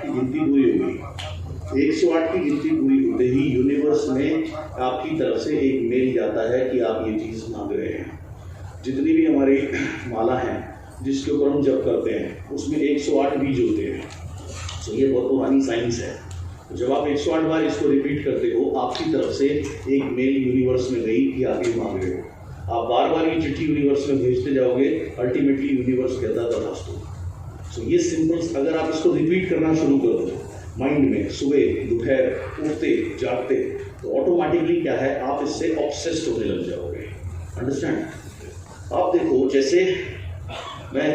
की गिनती पूरी होगी। 108 की गिनती पूरी होते ही यूनिवर्स में आपकी तरफ से एक मेल जाता है कि आप ये चीज़ मांग रहे हैं। जितनी भी हमारी माला हैं जिसके ऊपर हम जप करते हैं उसमें 108 बीज होते हैं। तो ये बहुत पुरानी साइंस है। तो जब आप 108 बार इसको रिपीट करते हो आपकी तरफ से एक मेल यूनिवर्स में गई कि आप ये मांग रहे हो। आप बार बार ये चिट्ठी यूनिवर्स में भेजते जाओगे, अल्टीमेटली यूनिवर्स कहता तथास्तु। सो ये सिंपल, अगर आप इसको रिपीट करना शुरू कर दो माइंड में सुबह दोपहर उठते जागते, तो ऑटोमेटिकली क्या है, आप इससे ऑब्सेस्ड होने लग जाओगे। अंडरस्टैंड? आप देखो, जैसे मैं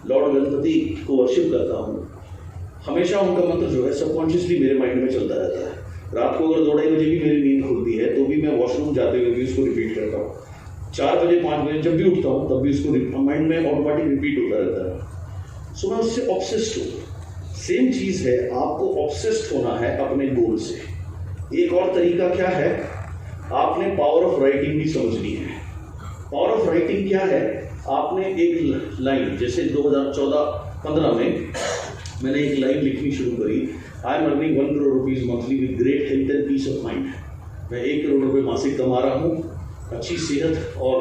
लॉर्ड गणपति को वर्शिप करता हूँ, हमेशा उनका मंत्र जो है सबकॉन्शियसली मेरे माइंड में चलता रहता है। रात को अगर 2-2:30 बजे भी मेरी नींद खुलती है तो भी मैं वॉशरूम जाते हुए भी उसको रिपीट करता हूँ। 4 बजे 5 बजे जब भी उठता हूँ तब भी उसको माइंड में ऑटोमेटिक रिपीट होता रहता है। सो मैं उससे ऑब्सेस्ड हूँ। सेम चीज़ है, आपको ऑब्सेस्ड होना है अपने गोल से। एक और तरीका क्या है, आपने पावर ऑफ राइटिंग भी समझनी है। पावर ऑफ राइटिंग क्या है, आपने एक लाइन, जैसे 2014-15 में मैंने एक लाइन लिखनी शुरू करी, I am earning 1 crore rupees monthly with great health and peace of mind. मैं 1 करोड़ रुपये मासिक कमा रहा हूँ अच्छी सेहत और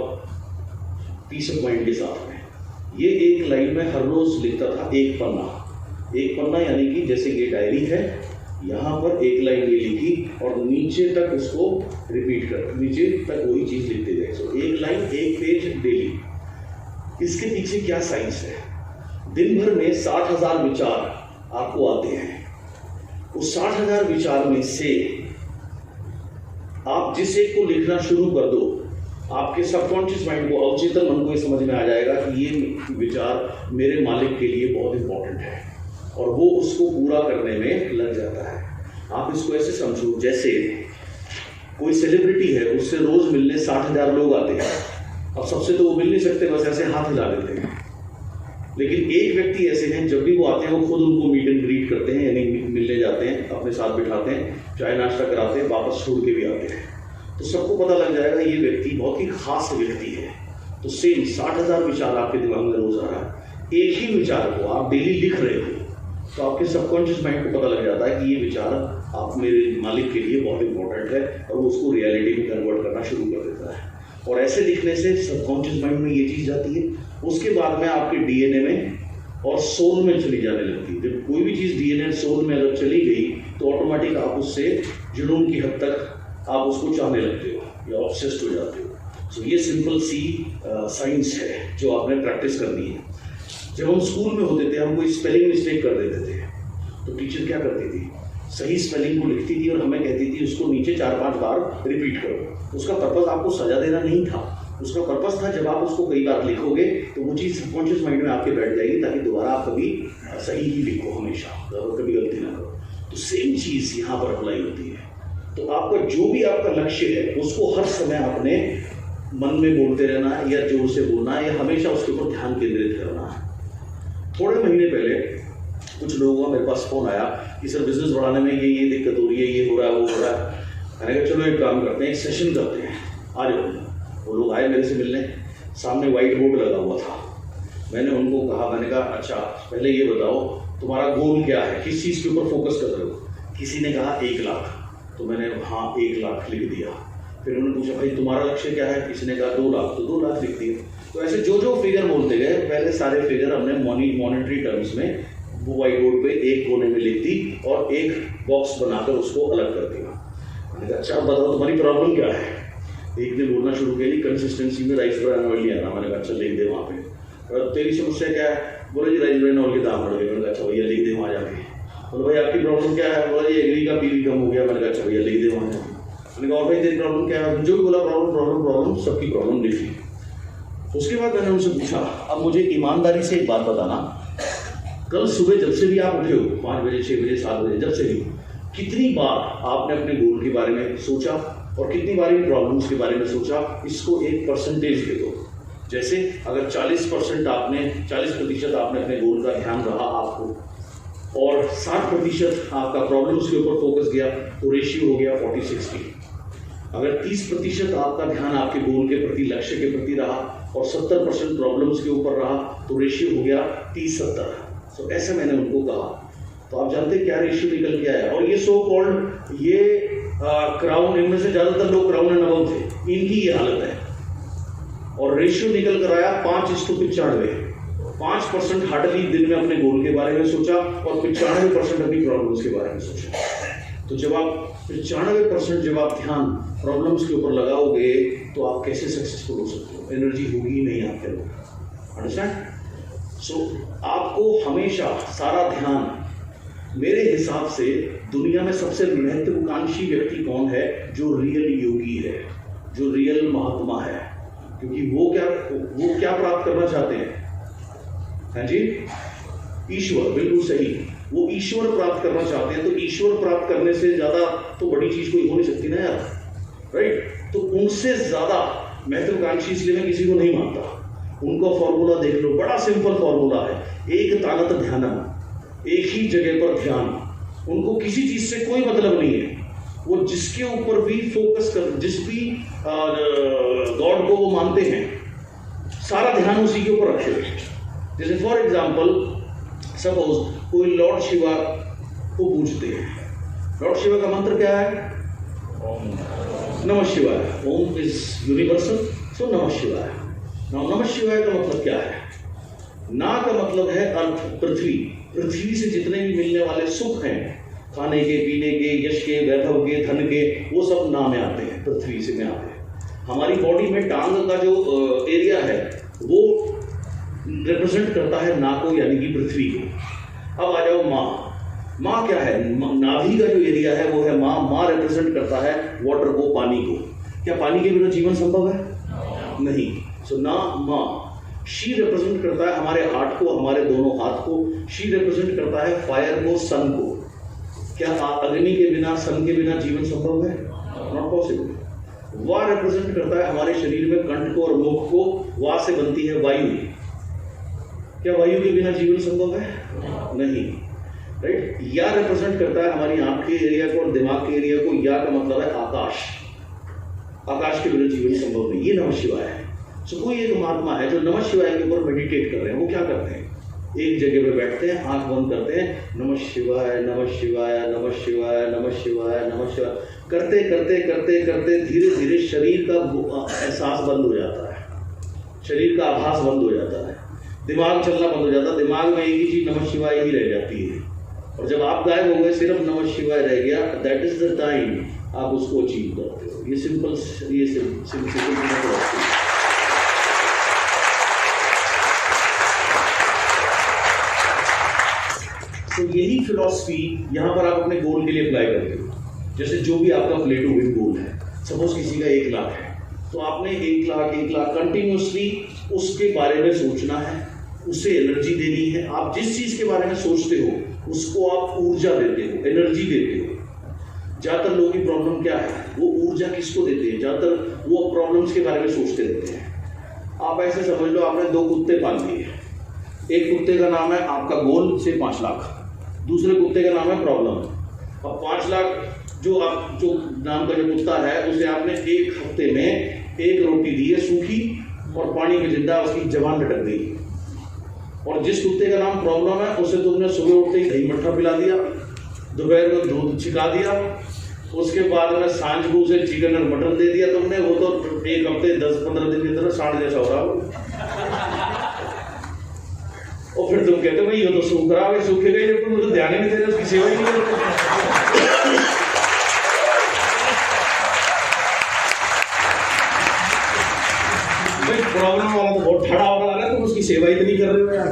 पीस ऑफ माइंड के साथ में। ये एक लाइन में हर रोज़ लिखता था, एक पन्ना यानी कि जैसे ये डायरी है, यहाँ पर एक लाइन ये लिखी और नीचे तक उसको रिपीट कर, नीचे तक वही चीज़ लिखते गए। सो एक लाइन एक पेज डेली। इसके पीछे क्या साइंस है, दिन भर में 60,000 विचार आपको आते हैं। उस 60,000 विचार में से आप जिस एक को लिखना शुरू कर दो, आपके सबकॉन्शियस माइंड को, अवचेतन मन को ये समझ में आ जाएगा कि ये विचार मेरे मालिक के लिए बहुत इंपॉर्टेंट है और वो उसको पूरा करने में लग जाता है। आप इसको ऐसे समझो, जैसे कोई सेलिब्रिटी है, उससे रोज मिलने 60,000 लोग आते हैं। अब सबसे तो वो मिल नहीं सकते, बस ऐसे हाथ हिला देते हैं। लेकिन एक व्यक्ति ऐसे हैं, जब भी वो आते हैं वो खुद उनको मीट एंड ग्रीट करते हैं, यानी मिलने जाते हैं, अपने साथ बिठाते हैं, चाय नाश्ता कराते हैं, वापस छोड़ के भी आते हैं। तो सबको पता लग जाएगा ये व्यक्ति बहुत ही खास व्यक्ति है। तो सेम 60,000 विचार आपके दिमाग में रोज आ रहा है। एक ही विचार को आप डेली लिख रहे हो तो आपके सबकॉन्शियस माइंड को पता लग जाता है कि ये विचार आप मेरे मालिक के लिए बहुत इंपॉर्टेंट है और वो उसको रियलिटी में कन्वर्ट करना शुरू कर देता है। और ऐसे लिखने से सबकॉन्शियस माइंड में ये चीज़ जाती है, उसके बाद में आपके डीएनए में और सोल में चली जाने लगती है। जब कोई भी चीज़ डीएनए सोल में अगर चली गई तो ऑटोमेटिक आप उससे जुनून की हद तक आप उसको चाहने लगते हो या ऑब्सेस्ड हो जाते हो। सो ये सिंपल सी साइंस है जो आपने प्रैक्टिस करनी है। जब हम स्कूल में होते थे, हम कोई स्पेलिंग मिस्टेक कर देते थे तो टीचर क्या करती थी, सही स्पेलिंग को लिखती थी और हमें कहती थी उसको नीचे 4-5 बार रिपीट करो। उसका पर्पज़ आपको सजा देना नहीं था, उसका पर्पज़ था जब आप उसको कई बार लिखोगे तो वो चीज़ सबकॉन्शियस माइंड में आपके बैठ जाएगी, ताकि दोबारा आप कभी सही ही लिखो, हमेशा कभी गलती ना करो। तो सेम चीज़ यहाँ पर अप्लाई होती है। तो आपका जो भी आपका लक्ष्य है उसको हर समय अपने मन में बोलते रहना है या जोर से बोलना है या हमेशा उसके ऊपर ध्यान केंद्रित करना है। थोड़े महीने पहले कुछ लोगों का मेरे पास फ़ोन आया कि सर बिजनेस बढ़ाने में ये दिक्कत हो रही है, ये हो रहा है, वो हो रहा है। मैंने कहा चलो एक काम करते हैं, एक सेशन करते हैं, आ जाओ। वो लोग आए मेरे से मिलने, सामने वाइट बोर्ड लगा हुआ था। मैंने उनको कहा, मैंने कहा अच्छा पहले ये बताओ तुम्हारा गोल क्या है, किस चीज़ के ऊपर फोकस कर रहे हो। किसी ने कहा 1 लाख, तो मैंने हाँ 1 लाख लिख दिया। फिर उन्होंने पूछा भाई तुम्हारा लक्ष्य क्या है, किसी ने कहा 2 लाख, तो 2 लाख लिख दिया। तो ऐसे जो फिगर बोलते गए, पहले सारे फिगर हमने मॉनेटरी टर्म्स में वो व्हाइट बोर्ड पे एक कोने में लिख दी और एक बॉक्स बनाकर उसको अलग कर दिया। मैंने कहा अच्छा बताओ तुम्हारी प्रॉब्लम क्या है। एक ने बोलना शुरू किया जी कंसिस्टेंसी में राइस ब्रान ऑयल नहीं आना। मैंने कहा अच्छा लिख दे वहाँ पे। और तेरी समस्या क्या है? बोले जी राइस ब्रान ऑयल के दाम बढ़ गए। मैंने कहा अच्छा भैया लिख दे वहाँ जाके। बोले भाई आपकी प्रॉब्लम क्या है? बोला जी एग्री का पीवी कम हो गया। मैंने कहा अच्छा भैया लिख दे वहाँ जाके। मैंने कहा और भाई तेरी प्रॉब्लम क्या है? जो भी बोला प्रॉब्लम सबकी प्रॉब्लम लिख ली। उसके बाद मैंने उनसे पूछा अब मुझे ईमानदारी से एक बात बताना, कल सुबह जब से भी आप उठे हो 5 बजे 6 बजे 7 बजे जब से भी, कितनी बार आपने अपने गोल के बारे में सोचा और कितनी बार इन प्रॉब्लम्स के बारे में सोचा? इसको एक परसेंटेज दे दो। जैसे अगर 40% आपने अपने गोल का ध्यान रहा आपको और 60% आपका प्रॉब्लम्स के ऊपर फोकस गया तो रेशियो हो गया 40-60। अगर 30% आपका ध्यान आपके गोल के प्रति लक्ष्य के प्रति रहा और 70% प्रॉब्लम्स के ऊपर रहा तो रेशियो हो गया 30-70। तो ऐसा मैंने उनको कहा। तो आप जानते क्या रेशियो निकल के आया? और ये सो कॉल्ड ये क्राउन, इनमें से ज्यादातर लोग क्राउन एंड अबव थे, इनकी ये हालत है। और रेशियो निकल कर आया 5:95। 5% हार्डली दिन में अपने गोल के बारे में सोचा और 95% अपनी प्रॉब्लम्स के बारे में सोचा। तो जब आप 95% जब आप ध्यान प्रॉब्लम्स के ऊपर लगाओगे तो आप कैसे सक्सेसफुल हो सकते हो? एनर्जी होगी ही नहीं आपके अंदर। अंडरस्टैंड? सो आपको हमेशा सारा ध्यान, मेरे हिसाब से दुनिया में सबसे महत्वाकांक्षी व्यक्ति कौन है? जो रियल योगी है, जो रियल महात्मा है। क्योंकि वो क्या प्राप्त करना चाहते हैं? हाँ जी, ईश्वर। बिल्कुल सही, वो ईश्वर प्राप्त करना चाहते हैं। तो ईश्वर प्राप्त करने से ज्यादा तो बड़ी चीज कोई हो नहीं सकती ना यार, राइट? तो उनसे ज्यादा महत्वाकांक्षी इसलिए मैं किसी को नहीं मानता। उनका फॉर्मूला देख लो, बड़ा सिंपल फॉर्मूला है, एक ताकत ध्यानम, एक ही जगह पर ध्यान। उनको किसी चीज से कोई मतलब नहीं है। वो जिसके ऊपर भी फोकस कर, जिस भी गॉड को वो मानते हैं, सारा ध्यान उसी के ऊपर रखे। जैसे फॉर एग्जाम्पल सपोज कोई लॉर्ड शिवा को पूजते हैं। लॉर्ड शिवा का मंत्र क्या है? नमः शिवाय। ओम इज यूनिवर्सल, सो नमः शिवाय। नमः शिवाय का मतलब क्या है? ना का मतलब है अर्थ, पृथ्वी। पृथ्वी से जितने भी मिलने वाले सुख हैं, खाने के, पीने के, यश के, वैभव के, धन के, वो सब ना में आते हैं, पृथ्वी से में आते हैं। हमारी बॉडी में टांग का जो एरिया है वो रिप्रेजेंट करता है ना को, यानी कि पृथ्वी को। अब आ जाओ माँ। माँ क्या है? नाभि का जो एरिया है वो है माँ। माँ रिप्रेजेंट करता है वाटर को, पानी को। क्या पानी के बिना जीवन संभव है? नहीं। सो ना माँ। शी रिप्रेजेंट करता है हमारे हार्ट को, हमारे दोनों हाथ को। शी रिप्रेजेंट करता है फायर को, सन को। क्या अग्नि के बिना, सन के बिना जीवन संभव है? Not possible. वा रिप्रेजेंट करता है हमारे शरीर में कंठ को और मुख को। वा से बनती है वायु। क्या वायु के बिना जीवन संभव है? नहीं, राइट? या रिप्रेजेंट करता है हमारी आंख के एरिया को और दिमाग के एरिया को। या का मतलब है आकाश। आकाश के बिना जीवन संभव नहीं। ये नमः शिवाय है। सो कोई एक महात्मा है जो नमः शिवाय के ऊपर मेडिटेट कर रहे हैं। वो क्या करते हैं? एक जगह पे बैठते हैं, आंख बंद करते हैं, नमः शिवाय नमः शिवाय नमः शिवाय नमः शिवाय नमः शिवाय करते करते करते करते धीरे धीरे शरीर का एहसास बंद हो जाता है, शरीर का आभास बंद हो जाता है, दिमाग चलना बंद हो जाता है। दिमाग में एक ही चीज नमः शिवाय ही रह जाती है। और जब आप गायब हो गए, सिर्फ नमः शिवाय रह गया, दैट इज द टाइम आप उसको अचीव करते हो। ये सिंपल तो यही फिलॉसफी यहाँ पर आप अपने गोल के लिए अप्लाई करते हो। जैसे जो भी आपका प्ले टू विन गोल है, सपोज किसी का 1 लाख है, तो आपने 1 लाख कंटिन्यूसली उसके बारे में सोचना है, उससे एनर्जी देनी है। आप जिस चीज के बारे में सोचते हो उसको आप ऊर्जा देते हो, एनर्जी देते हो। ज्यादातर लोगों की प्रॉब्लम क्या है? वो ऊर्जा किसको देते हैं? ज्यादातर वो प्रॉब्लम्स के बारे में सोचते रहते हैं। आप ऐसे समझ लो, आपने 2 कुत्ते पाल लिए। एक कुत्ते का नाम है आपका गोल से 5 लाख, दूसरे कुत्ते का नाम है प्रॉब्लम। अब 5 लाख जो नाम का जो कुत्ता है, उसे आपने 1 हफ्ते में 1 रोटी दी है सूखी और पानी में जिंदा, उसकी जबान लटक गई। और जिस कुत्ते का नाम प्रॉब्लम है, उसे तुमने सुबह उठते ही दही मट्ठा पिला दिया, दोपहर को दूध छिका दिया, उसके बाद में सांझ को उसे चिकन और मटन दे दिया तुमने। वो तो 1 हफ्ते 10-15 दिन के अंदर सांड जैसा हो रहा हो। और फिर तुम कहते हो भाई ये तो सूख रहा है, सूखे गए, जब तुम तो ध्यान ही नहीं दे रहे, उसकी सेवा ही नहीं कर रहे। प्रॉब्लम वाला तो बहुत ठड़ा होगा लगा, तुम उसकी सेवा इतनी कर रहे हो यार।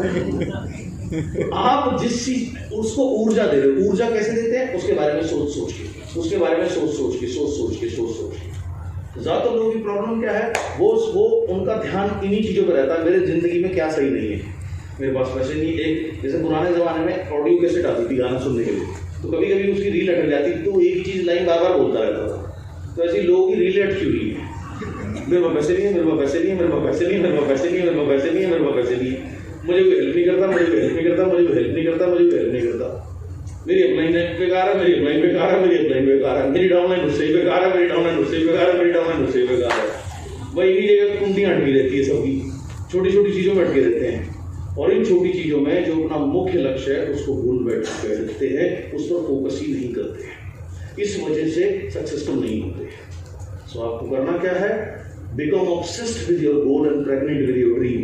आप जिस चीज उसको ऊर्जा दे रहे हो, ऊर्जा कैसे देते हैं? उसके बारे में सोच सोच के, उसके बारे में सोच सोच के, सोच सोच के, सोच सोच के। ज़्यादातर लोगों की प्रॉब्लम क्या है, वो उनका ध्यान इन्हीं चीज़ों पर रहता है, मेरे ज़िंदगी में क्या सही नहीं है, मेरे पास पैसे नहीं। एक जैसे पुराने ज़माने में ऑडियो कैसेट आती थी गाना सुनने के लिए, तो कभी कभी उसकी रील अटक जाती तो एक ही चीज़ लाइन बार बार बोलता रहता था। तो ऐसी लोगों की रील अटकी हुई है, मेरे पास पैसे नहीं है, मेरे पास पैसे नहीं है, मेरे पास पैसे नहीं है, मेरे पास पैसे नहीं है, मेरे पास पैसे नहीं है, मेरे पास पैसे नहीं है, मुझे कोई हेल्प नहीं करता, मुझे कोई हेल्प नहीं करता, मुझे कोई हेल्प नहीं करता, मुझे कोई हेल्प नहीं करता, मेरी अपलाइन बेकार है, मेरी अपलाइन बेकार है, मेरी अपलाइन बेकार है, मेरी डाउनलाइन उससे बेकार है, मेरी डाउनलाइन उससे बेकार है, मेरी डाउनलाइन उससे बेकार है। वही इन्हीं जगह कुंडियाँ अटकी रहती है सबकी, छोटी छोटी चीज़ों में अटके रहते हैं। और इन छोटी चीज़ों में जो अपना मुख्य लक्ष्य है उसको भूल बैठते हैं, उस पर फोकस ही नहीं करते हैं, इस वजह से सक्सेसफुल नहीं होते। सो आपको करना क्या है? Become obsessed with your goal and pregnant with your dream.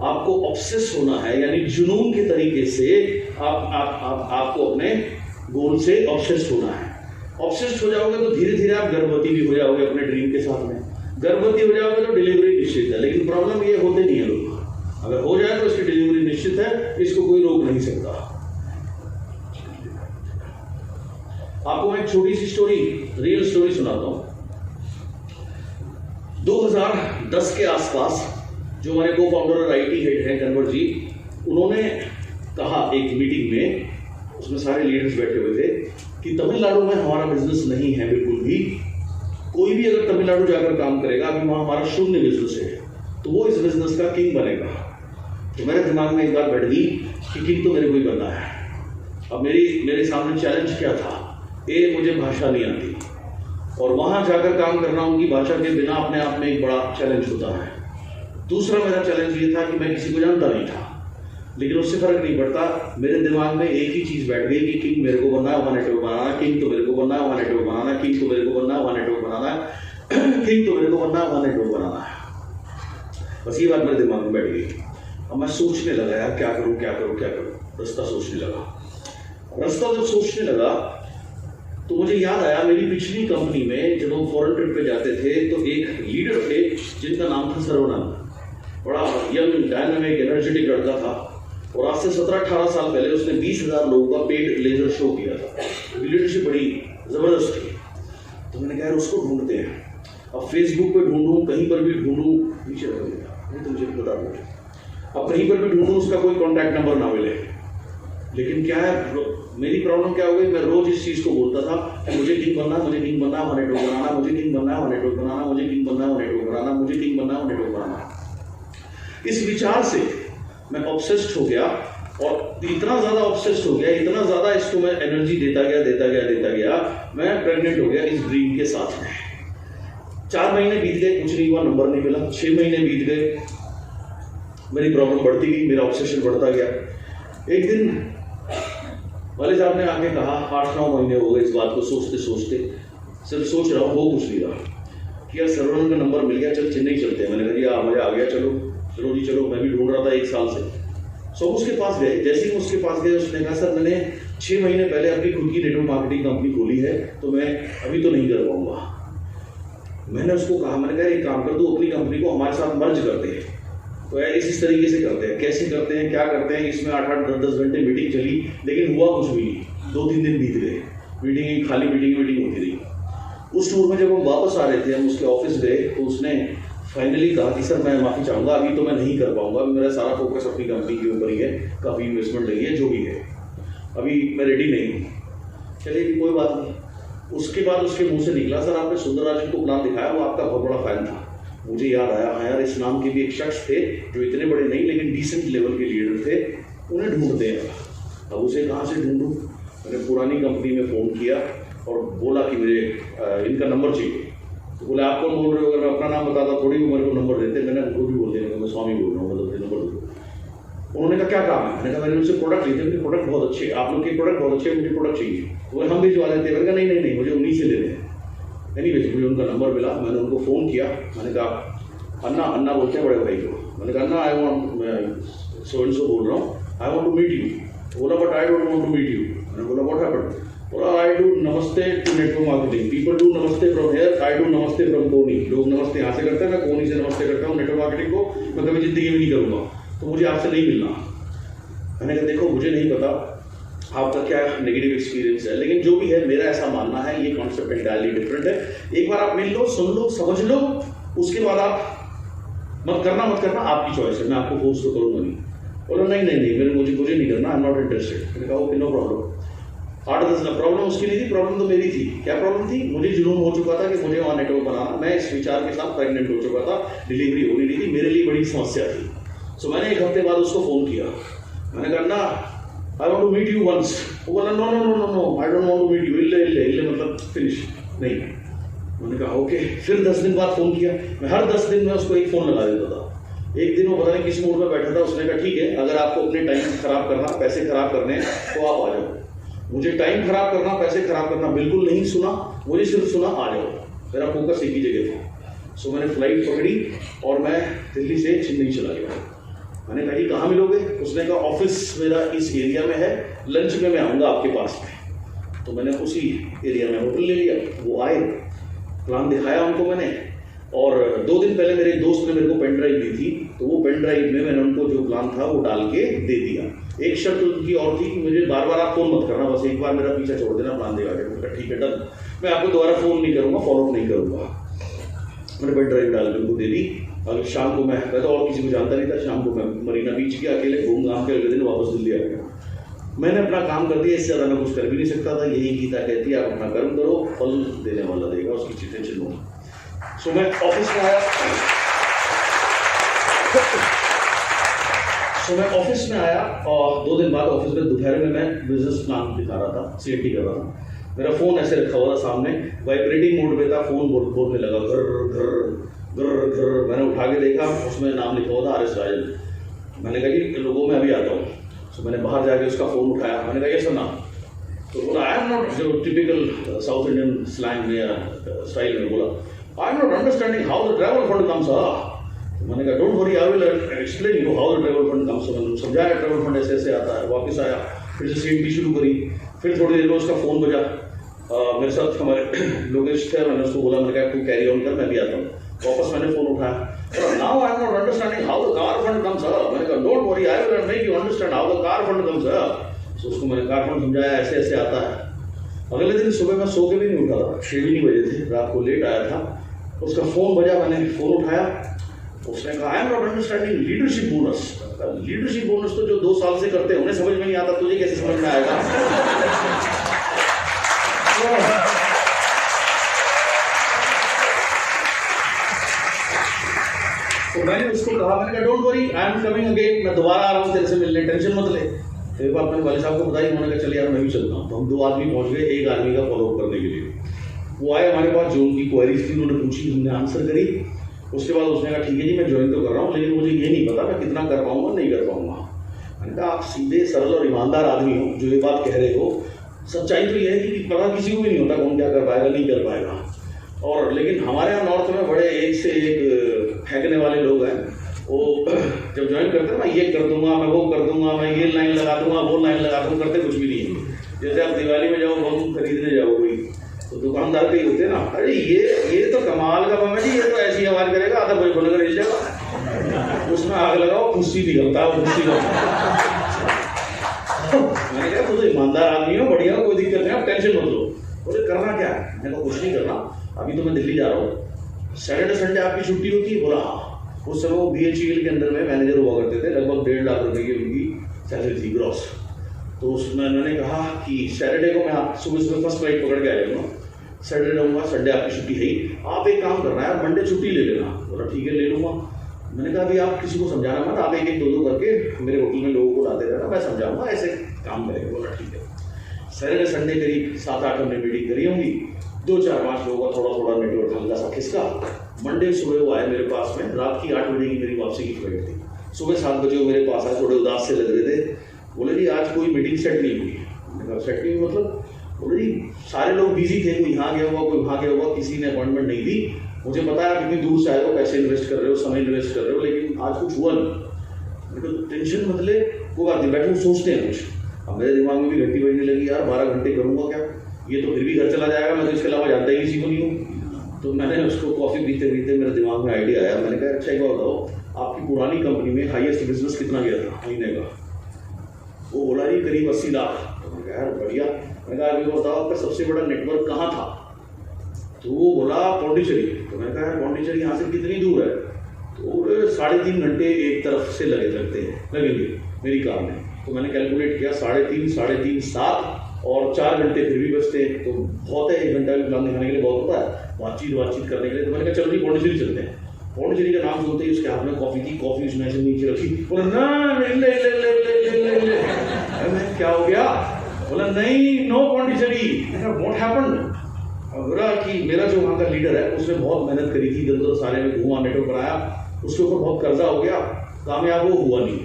आपको ऑब्सेस होना है, यानी जुनून के तरीके से आपको अपने गोल से ऑब्सेस्ड होना है। ऑब्सेस्ड हो जाओगे तो धीरे धीरे आप गर्भवती भी हो जाओगे अपने ड्रीम के साथ में। गर्भवती हो जाओगे तो डिलीवरी निश्चित है, लेकिन प्रॉब्लम ये होते नहीं है लोग। अगर हो जाए तो इसकी डिलीवरी निश्चित है, इसको कोई रोक नहीं सकता। आपको मैं एक छोटी सी स्टोरी, रियल स्टोरी सुनाता हूं। 2010 के आसपास जो हमारे को फाउंडर और IT हेड हैं कन्वर जी, उन्होंने कहा एक मीटिंग में, उसमें सारे लीडर्स बैठे हुए थे, कि तमिलनाडु में हमारा बिजनेस नहीं है बिल्कुल भी। कोई भी अगर तमिलनाडु जाकर काम करेगा, अभी वहाँ हमारा शून्य बिजनेस है, तो वो इस बिजनेस का किंग बनेगा। तो मेरे दिमाग में एक बात बैठ गई कि किंग तो मेरे को ही बनना है। अब मेरे सामने चैलेंज क्या था? मुझे भाषा नहीं आती, और वहाँ जाकर काम करना उनकी भाषा के बिना अपने आप में एक बड़ा चैलेंज होता है। दूसरा मेरा चैलेंज ये था कि मैं किसी को जानता नहीं था, लेकिन उससे फर्क नहीं पड़ता। मेरे दिमाग में एक ही चीज़ बैठ गई कि किंग मेरे को बनना है, वहाँ नेटवर्क बनाना, किंग तो मेरे को बनना है, वहाँ नेटवर्क बनाना, किंग तो मेरे को बनना है, वहाँ नेटवर्क बनाना है, किंग तो मेरे को बनना है, वहाँ नेटवर्क बनाना है। बस ये बात मेरे दिमाग में बैठ गई। अब मैं सोचने लगा, यार क्या करूँ क्या करूँ क्या करूँ, रास्ता सोचने लगा। रास्ता जब सोचने लगा तो मुझे याद आया, मेरी पिछली कंपनी में जब हम फॉरेन ट्रिप पे जाते थे तो एक लीडर थे जिनका नाम था सर्वनंद। बड़ा यंग डायनामिक एनर्जेटिक लड़का था, और आज से 17-18 साल पहले उसने 20,000 लोगों का पेड लेजर शो किया था। लीडरशिप बड़ी जबरदस्त थी। तो मैंने कहा उसको ढूंढते हैं। अब फेसबुक पे ढूंढूं, कहीं पर भी ढूंढूं, नीचे रख दिया, नहीं तो मुझे बता दो। अब कहीं पर भी ढूंढूं, उसका कोई कॉन्टैक्ट नंबर ना मिले। लेकिन क्या है, मेरी प्रॉब्लम क्या हो गई, मैं रोज इस चीज को बोलता था कि मुझे किंग बनना, मुझे किंग बनना, वहाँ नेटवर्क बनाना, मुझे किंग बनना, वहाँ नेटवर्क बनाना, मुझे किंग बनना, वहाँ नेटवर्क बनाना, मुझे किंग बनना, वहाँ नेटवर्क बनाना। इस विचार से मैं ऑब्सेस्ड हो गया, और इतना ज्यादा ऑब्सेस्ड हो गया, इतना ज्यादा इसको मैं एनर्जी देता गया, मैं प्रेग्नेंट हो गया इस ड्रीम के साथ में। 4 महीने बीत गए, कुछ नहीं हुआ, नंबर नहीं मिला। 6 महीने बीत गए, मेरी प्रॉब्लम बढ़ती गई, मेरा ऑब्सेशन बढ़ता गया। एक दिन वाले साहब ने आके कहा, 8-9 महीने हो गए इस बात को सोचते सोचते, सिर्फ सोच रहा हूँ, हो कुछ नहीं रहा, कि यार सर्वनंद का नंबर मिल गया, चल चेन्नई चलते हैं। मैंने कहा मजा आ गया, चलो जी चलो, मैं भी ढूंढ रहा था 1 साल से। सो उसके पास गए। जैसे ही उसके पास गए, उसने कहा सर मैंने 6 महीने पहले अपनी खुद की नेटवर्क मार्केटिंग कंपनी खोली है, तो मैं अभी तो नहीं कर पाऊंगा। मैंने उसको कहा, मैंने कहा एक काम कर, तू अपनी कंपनी को हमारे साथ मर्ज करते हैं। तो इस तरीके से करते हैं, कैसे करते हैं, क्या करते हैं। इसमें 8-8, 10-10 घंटे मीटिंग चली, लेकिन हुआ कुछ भी नहीं। 2-3 दिन बीत गए, मीटिंग खाली मीटिंग होती रही। उस टूर में जब हम वापस आ रहे थे, हम उसके ऑफिस गए, तो उसने फाइनली कहा कि सर मैं माफ़ी चाहूँगा, अभी तो मैं नहीं कर पाऊँगा, अभी मेरा सारा फोकस अपनी कंपनी के ऊपर ही है, काफ़ी इन्वेस्टमेंट लगी है, जो भी है, अभी मैं रेडी नहीं हूँ। चलिए कोई बात नहीं। उसके बाद उसके मुंह से निकला, सर आपने सुंदरराजन को प्लान दिखाया, वो आपका बहुत बड़ा फैन था। मुझे याद आया, हाँ यार इस नाम के भी एक शख्स थे जो इतने बड़े नहीं लेकिन डिसेंट लेवल के लीडर थे, उन्हें ढूंढते हैं। अब उसे कहाँ से ढूंढूँ? मैंने पुरानी कंपनी में फ़ोन किया और बोला कि मुझे इनका नंबर चाहिए। तो बोले आप कौन बोल रहे हो? अगर मैं अपना नाम बताता थोड़ी भी मेरे को नंबर देते। मैंने उनको भी बोल दिया, मैं स्वामी बोल रहा हूँ, मतलब नंबर दो। उन्होंने कहा क्या काम है? मैंने कहा मैंने उनसे प्रोडक्ट लिए थे, उनके प्रोडक्ट बहुत अच्छे, आप लोग के प्रोडक्ट बहुत अच्छे, मुझे प्रोडक्ट चाहिए। वो हम भिजवा देते। मैंने कहा नहीं मुझे उन्हीं से लेने हैं। एनीवेज मुझे उनका नंबर मिला, मैंने उनको फ़ोन किया। मैंने कहा अन्ना बोलते हैं बड़े भाई को। मैंने कहा अन्ना आई वॉन्ट सो बोल रहा हूँ, I want to meet you. बोला but I don't want to meet you. मैंने बोला व्हाट हैपेंड? और आई डू नमस्ते to network marketing, people do नमस्ते फ्रॉम हियर, आई डू नमस्ते फ्रॉम कोनी। लोग नमस्ते यहाँ से करते हैं, मैं कोनी से नमस्ते करता हूँ। नेटवर्क मार्केटिंग को मैं कभी जिंदगी में नहीं करूँगा, तो मुझे आपसे नहीं मिलना। मैंने कहा देखो मुझे नहीं पता आपका क्या नेगेटिव एक्सपीरियंस है, लेकिन जो भी है मेरा ऐसा मानना है ये कॉन्सेप्ट एंटायरली डिफरेंट है। एक बार आप मिल लो, सुन लो, समझ लो, उसके बाद आप मत करना आपकी चॉइस है, मैं आपको फोर्स तो करूँगा नहीं। बोला नहीं मुझे नहीं करना, आई एम नॉट इंटरेस्टेड। मैंने कहा ओके नो प्रॉब्लम। 8-10 प्रॉब्लम उसकी नहीं थी, प्रॉब्लम तो मेरी थी। क्या प्रॉब्लम थी? मुझे जुनून हो चुका था कि मुझे वहाँ नेटवर्क बनाना, मैं इस विचार के साथ प्रेग्नेंट हो चुका था, डिलीवरी होनी नहीं थी, मेरे लिए बड़ी समस्या थी। सो मैंने 1 हफ्ते बाद उसको फ़ोन किया, मैंने कहा ना I want to meet you once. वो बोला no I don't want to meet you, इल्ले मतलब फिनिश नहीं। मैंने कहा ओके। फिर 10 दिन बाद फ़ोन किया, मैं हर 10 दिन में उसको एक फ़ोन लगा देता था। एक दिन वो पता नहीं किस मूड में बैठा था, उसने कहा ठीक है अगर आपको अपने टाइम खराब करना, पैसे खराब करने हैं तो आप आ जाओ। मुझे टाइम खराब करना, पैसे खराब करना बिल्कुल नहीं सुना, मुझे सिर्फ सुना आ जाओ। मेरा फोकस एक ही जगह था। सो मैंने फ्लाइट पकड़ी और मैं दिल्ली से चेन्नई चला गया। मैंने कहा कहाँ मिलोगे? उसने कहा ऑफिस मेरा इस एरिया में है, लंच में मैं आऊँगा आपके पास में। तो मैंने उसी एरिया में होटल ले लिया। वो आए, प्लान दिखाया उनको मैंने, और 2 दिन पहले मेरे दोस्त ने मेरे को पेन ड्राइव दी थी, तो वो पेन ड्राइव में मैंने उनको जो प्लान था वो डाल के दे दिया। एक शर्त उनकी और थी कि मुझे बार बार आप फोन मत करना, बस एक बार मेरा पीछा छोड़ देना प्लान दिखा के। उनका ठीक है डन, मैं आपको दोबारा फोन नहीं करूँगा, फॉलो नहीं करूँगा। मैंने पेन ड्राइव डाल के उनको दे दी। अगले शाम को मैं तो और किसी को जानता नहीं था, शाम को मैं मरीना बीच गया अकेले, घूम घाम के अगले दिन वापस दिल्ली आ गया। मैंने अपना काम कर दिया, इससे ज़्यादा मैं कुछ कर भी नहीं सकता था। यही गीता कहती है आप अपना कर्म करो, फल देने वाला देगा, उसकी टेंशन लो। सो मैं ऑफिस में आया और 2 दिन बाद ऑफिस में दोपहर में मैं बिजनेस प्लान दिखा रहा था, सीएटी कर रहा था। मेरा फ़ोन ऐसे रखा हुआ था सामने, वाइब्रेटिंग मोड में था, फ़ोन बोलने लगा घर। मैंने उठा के देखा, उसमें नाम लिखा हुआ था RS राजन। मैंने कहा कि लोगों में अभी आता हूँ। सो मैंने बाहर जाके उसका फ़ोन उठाया, मैंने कहा ये सुना। तो बोला आई एम नॉट, जो टिपिकल साउथ इंडियन स्लैंग में या स्टाइल में बोला, I am not understanding how the travel fund comes. मैंने कहा don't worry I will explain you how the travel fund comes. मैंने समझाया ट्रैवल फंड ऐसे ऐसे आता है। वापस आया, फिर से सीएटी शुरू करी। फिर थोड़ी देर में उसका फ़ोन बजा, मेरे साथ हमारे लोगेश थे, मैंने उसको बोला, मैंने कहा तू कैरी ऑन कर, मैं भी आता हूँ। वापस मैंने फ़ोन उठाया, now I am not understanding how the car fund comes. मैंने कहा don't worry I will make you understand how the car fund comes. तो उसको मैंने कार फंड समझाया, ऐसे ऐसे आता है। अगले दिन सुबह मैं सो के भी नहीं उठा था, 6 भी नहीं बजे थे, रात को लेट आया था। उसका फ़ोन बजा, मैंने फ़ोन उठाया, उसने कहा I am not understanding leadership bonus. Leadership bonus तो जो 2 साल से करते हैं उन्हें समझ में नहीं आता, तुझे कैसे समझ में आएगा? तो मैंने उसको कहा, मैंने कहा don't worry I am coming again, मैं दोबारा आ रहा हूँ तेरे से मिलने, टेंशन मत ले। तो एक बार मैंने वाले साहब को बताई, उन्होंने कहा चल यार मैं भी चलता हूँ। तो हम 2 आदमी पहुँच गए, एक आदमी का फॉलोअप करने के लिए। वो आए हमारे पास, जो उनकी क्वेरीज थी उन्होंने पूछी, हमने आंसर करी। उसके बाद उसने कहा ठीक है जी मैं ज्वाइन तो कर रहा हूँ, लेकिन मुझे ये नहीं पता मैं कितना कर पाऊंगा नहीं कर पाऊंगा। मैंने कहा आप सीधे सरल और ईमानदार आदमी हो, जो ये बात कह रहे हो, सच्चाई तो ये है कि पता किसी को भी नहीं होता कौन क्या कर पाएगा नहीं कर पाएगा। और लेकिन हमारे यहाँ नॉर्थ में बड़े एक से एक फेंकने वाले लोग हैं। वो जब ज्वाइन करते हैं ना, ये कर दूंगा, मैं वो कर दूंगा, मैं ये लाइन लगा दूंगा, वो लाइन लगा दूंगा, करते कुछ भी नहीं है। जैसे आप दिवाली में जाओ बम खरीदने जाओ कोई, तो दुकानदार के ही होते हैं ना, अरे ये तो कमाल का बम है जी, ये तो ऐसी आवाज़ करेगा आधा कोई बनकर हिल जाएगा, उसमें आग लगाओ खुशी निकलता है, वो खुशी मैंने कहा तू तो ईमानदार आदमी हो, बढ़िया, कोई दिक्कत नहीं, आप टेंशन मत लो। बोले करना क्या है? मैंने कहा कुछ नहीं करना, अभी तो मैं दिल्ली जा रहा हूँ, सैटरडे संडे आपकी छुट्टी होती है? बोला हाँ। उस समय वो BHEL के अंदर में मैनेजर हुआ करते थे, लगभग 1.5 लाख रुपए की उनकी सैलरी थी ग्रॉस। तो उसमें मैंने कहा कि सैटरडे को मैं आप सुबह फर्स्ट फ्लाइट पकड़ के आ जाऊँगा, सैटरडे रहूँगा, संडे आपकी छुट्टी है ही, आप एक काम करना है मंडे छुट्टी ले लेना। बोला ठीक है ले लूँगा। मैंने कहा अभी आप किसी को समझाना मत, आप 1-1, 2-2 करके मेरे होटल में लोगों को लाते रहना, मैं समझाऊंगा, ऐसे काम करेंगे। बोला ठीक है। सैटरडे संडे करीब 7-8 हमने मीटिंग करी होंगी, 2-4-5 लोगों का थोड़ा थोड़ा नेटवर्क हल्का सा खिसका। मंडे सुबह वो आए मेरे पास में, रात की 8 बजे की मेरी वापसी की फ्लाइट थी। सुबह 7 बजे वो मेरे पास आए, थोड़े उदास से लग रहे थे। बोले जी आज कोई मीटिंग सेट नहीं हुई। मैंने कहा सेट नहीं मतलब? बोले जी सारे लोग बिजी थे, कोई यहाँ गया हुआ, कोई वहाँ गया हुआ, किसी ने अपॉइंटमेंट नहीं दी। मुझे पता है आप इतनी दूर से आए हो, पैसे इन्वेस्ट कर रहे हो, समय इन्वेस्ट कर रहे हो, लेकिन आज कुछ हुआ नहीं। मैंने कहा टेंशन मत ले, वो बात नहीं, बैठो सोचते हैं कुछ। अब मेरे दिमाग में भी घंटी बजने लगी, यार 12 घंटे करूँगा क्या? ये तो फिर भी घर चला जाएगा, मैं तो इसके अलावा जानता ही किसी को नहीं हूँ। तो मैंने उसको कॉफ़ी पीते पीते मेरे दिमाग में आइडिया आया, मैंने कहा अच्छा एक बात बताओ, आपकी पुरानी कंपनी में हाईएस्ट बिजनेस कितना गया था महीने का? वो बोला जी करीब 80 लाख। तो मैंने कहा यार बढ़िया। मैंने कहा अभी बताओ आपका सबसे बड़ा नेटवर्क कहाँ था? तो वो बोला पौंडीचेरी। तो मैंने कहा यार पौंडीचेरी यहाँ से कितनी दूर है? तो 3.5 घंटे एक तरफ से लगेंगे मेरी कार में। तो मैंने कैलकुलेट किया 3.5 7 और 4 घंटे फिर भी बचते हैं, तो बहुत है, 1 घंटा भी प्लान दिखाने के लिए बहुत होता है, बातचीत करने के लिए। तो मैंने कहा चलो जी पौंडीचेरी चलते हैं। पौंडीचेरी का नाम सुनते ही उसके हाथ में कॉफ़ी थी, कॉफ़ी उसने ऐसे नीचे रखी, बोला ना ले। मैं क्या हो गया? बोला नहीं नो पौंडीचेरी। What happened? बोला कि मेरा जो वहाँ का लीडर है उसने बहुत मेहनत करी थी, इधर उधर सारे में घूमा, नेटवर्क बनाया, उसके ऊपर बहुत कर्जा हो गया, कामयाब वो हुआ नहीं,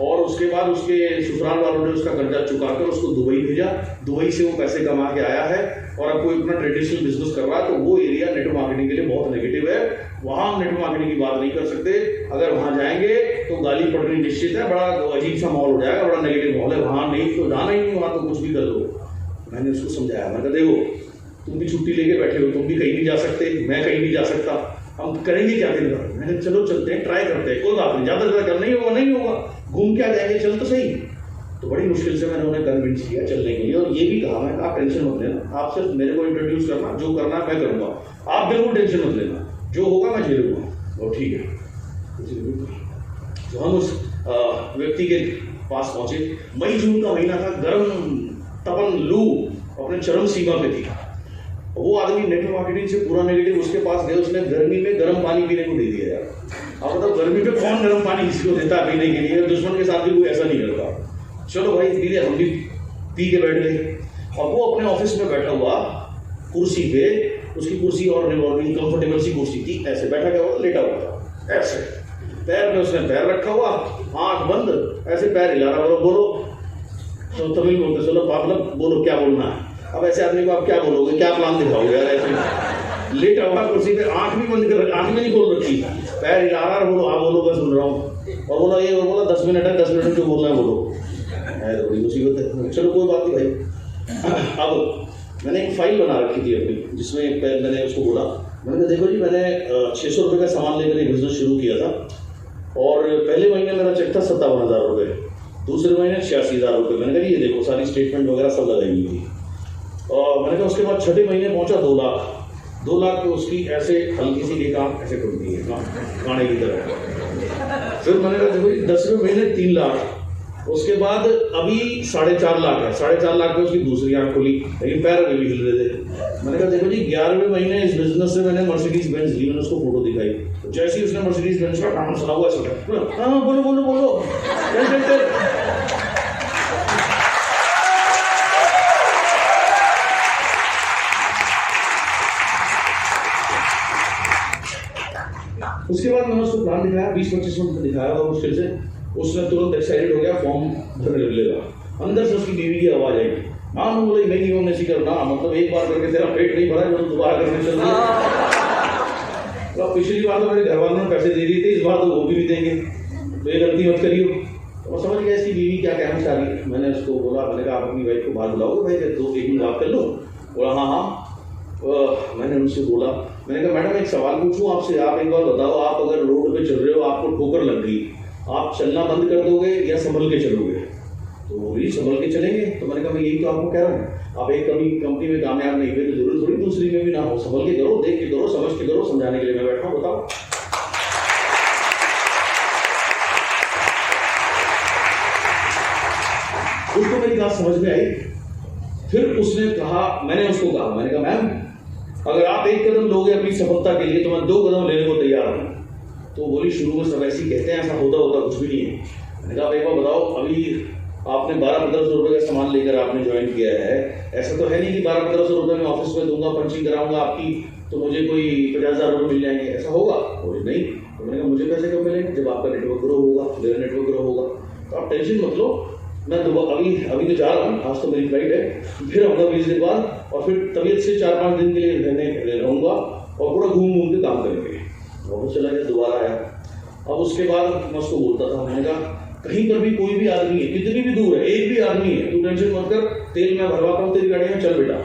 और उसके बाद उसके ससुराल वालों ने उसका कर्जा चुकाकर उसको दुबई भेजा। दुबई से वो पैसे कमा के आया है और अब कोई अपना ट्रेडिशनल बिजनेस कर रहा है। तो वो एरिया नेटवर्क मार्केटिंग के लिए बहुत नेगेटिव है, वहाँ हम नेटवर्क मार्केटिंग की बात नहीं कर सकते। अगर वहाँ जाएंगे तो गाली पड़नी निश्चित है, बड़ा अजीब सा माहौल हो जाएगा, बड़ा नेगेटिव माहौल है, वहाँ नहीं तो जाना ही नहीं, वहाँ तो कुछ भी कर दो। मैंने उसको समझाया, मैं कहा देखो तुम भी छुट्टी लेके बैठे हो, तुम भी कहीं नहीं जा सकते, मैं कहीं नहीं जा सकता, हम करेंगे क्या दिन भर? मैंने चलो चलते हैं, ट्राई करते हैं, कोई बात नहीं, ज़्यादा ज़्यादा कर नहीं होगा, घूम के आ जाएंगे, चल तो सही। तो बड़ी मुश्किल से मैंने उन्हें कन्विंस किया चलने के लिए, और ये भी कहा मैं आप टेंशन मत लेना, आप सिर्फ मेरे को इंट्रोड्यूस करना, जो करना है मैं करूँगा, आप बिल्कुल टेंशन मत लेना, जो होगा मैं झेलूंगा। और ठीक है, तो हम उस व्यक्ति के पास पहुंचे। मई जून का महीना था, गर्म तपन लू अपने चरम सीमा पे थी। वो आदमी नेटवर्क मार्केटिंग से पूरा नेगेटिव, उसके पास गए, उसने गर्मी में गर्म पानी पीने को दे दिया यार। अब बताओ गर्मी में कौन गर्म पानी किसी को देता है पीने के लिए? दुश्मन के साथ भी कोई ऐसा नहीं करता। चलो भाई पी लिया, हम भी पी के बैठ गए। और वो अपने ऑफिस में बैठा हुआ कुर्सी पे, उसकी कुर्सी और रिवॉल्विंग कंफर्टेबल सी कुर्सी थी, ऐसे बैठा क्या हुआ, लेटा हुआ था, ऐसे पैर पे उसने पैर रखा हुआ, आंख बंद, ऐसे पैर हिला रहा, बोलो तो तमिल बोलते, चलो मतलब बोलो क्या बोलना है। अब ऐसे आदमी को आप क्या बोलोगे, क्या प्लान दिखाओगे यार? ऐसे लेटा हुआ कुर्सी पे, आंख भी बंद कर, आंख भी नहीं खोल रखी, पैर हिला रहा, बोलो हाँ बोलो मैं सुन रहा हूँ, और बोला ये बोला 10 मिनट है, 10 मिनट जो बोलना है बोलो। बड़ी मुसीबत है, चलो कोई बात नहीं भाई। अब मैंने एक फाइल बना रखी थी अपनी, जिसमें मैंने उसको बोला, मैंने कहा देखो जी मैंने 600 रुपये का सामान लेकर एक बिजनेस शुरू किया था, और पहले महीने मेरा चेक था 57,000 रुपये, दूसरे महीने 86,000 रुपये। मैंने कहा ये देखो सारी स्टेटमेंट वगैरह सब लगाई हुई थी। और मैंने कहा उसके बाद छठे महीने पहुंचा 2 लाख। 2 लाख पे उसकी ऐसे हल्की सी एक आंख ऐसे टूटती है गाने की तरह। फिर मैंने कहा देखो 10वें महीने 3 लाख, उसके बाद अभी 4.5 लाख है, 4.5 लाख पे उसकी दूसरी आंख खुली, लेकिन पैर अभी भी हिल रहे थे। मैंने कहा देखो जी 11वें महीने इस बिजनेस से मैंने मर्सिडीज बेंज ली, मैंने उसको फोटो दिखाई, तो जैसे ही उसने मर्सिडीज बेंज का नाम सुना हुआ छोटा, हाँ बोलो बोलो बोलो चल। उसके बाद मैंने उसको प्लान दिखाया, 20-25 मिनट दिखाया और मुश्किल से उसने तुरंत एक्साइटेड हो गया, फॉर्म भरने लेगा। अंदर से उसकी बीवी की आवाज आई, हाँ मैं बोला नहीं होने से करना, मतलब एक बार करके तेरा पेट नहीं भरा, तो दोबारा करने चल रहा। तो पिछली बार तो मेरे घर वालों ने पैसे दे दिए थे, इस बार तो वो भी नहीं देंगे, तो ये गलती मत करियो। तो मैं समझ गया इसकी बीवी क्या कहना चाह रही है। मैंने उसको बोला, मैंने कहा आप अपनी वाइफ को बाहर बुलाओगे भाई, तो एक दिन बात कर लो। बोला हाँ। मैंने उनसे बोला, मैंने कहा मैडम एक सवाल पूछूं आपसे, आप एक बार बताओ, आप अगर रोड पे चल रहे हो, आपको ठोकर लग गई, आप चलना बंद कर दोगे या संभल के चलोगे? तो बोली संभल के चलेंगे। तो मैंने कहा मैं यही तो आपको कह रहा हूँ, आप एक कभी कंपनी में कामयाब नहीं हुए तो जरूर थोड़ी दूसरी में भी ना हो, संभल के करो, देख के करो, समझ के करो, समझाने के लिए मैं बैठा हूँ, बताओ। उसको मेरी बात समझ में आई। फिर उसने कहा, मैंने उसको कहा, मैंने कहा मैम अगर आप एक कदम लोगे अपनी सफलता के लिए तो मैं 2 कदम लेने को तैयार हूँ। तो बोली शुरू में सब ऐसे ही कहते हैं, ऐसा होता कुछ भी नहीं है। मैंने कहा एक बार बताओ, अभी आपने 12-1500 रुपये का सामान लेकर आपने ज्वाइन किया है, ऐसा तो है नहीं कि 12-1500 रुपये में ऑफिस में दूंगा, पंचिंग कराऊंगा आपकी, तो मुझे कोई 50,000 रुपये मिल जाएंगे, ऐसा होगा? बोले नहीं। तो मैंने कहा मुझे पैसे कब मिलेंगे? जब आपका नेटवर्क ग्रो होगा, मेरा नेटवर्क ग्रो होगा। तो आप टेंशन मत लो, मैं दोबारा अभी तो जा रहा हूँ, आज तो मेरी फ्लाइट है, फिर आऊँगा 20 दिन बाद, और फिर तबीयत से 4-5 दिन के लिए रहूँगा और पूरा घूम के काम करेंगे। वापस चला गया, दोबारा आया, अब उसके बाद मैं उसको बोलता था, मैंने कहा कहीं पर भी कोई भी आदमी है, कितनी भी दूर है, एक भी आदमी है, तू टेंशन मत कर, तेल मैं भरवाता हूँ तेरी गाड़ी में, चल बेटा।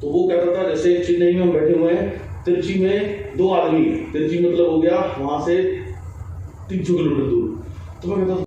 तो वो कहता था जैसे चेन्नई में हम बैठे हुए हैं, तिरची में 2 आदमी है, तिरची मतलब हो गया वहां से 300 किलोमीटर दूर, तो मैं कहता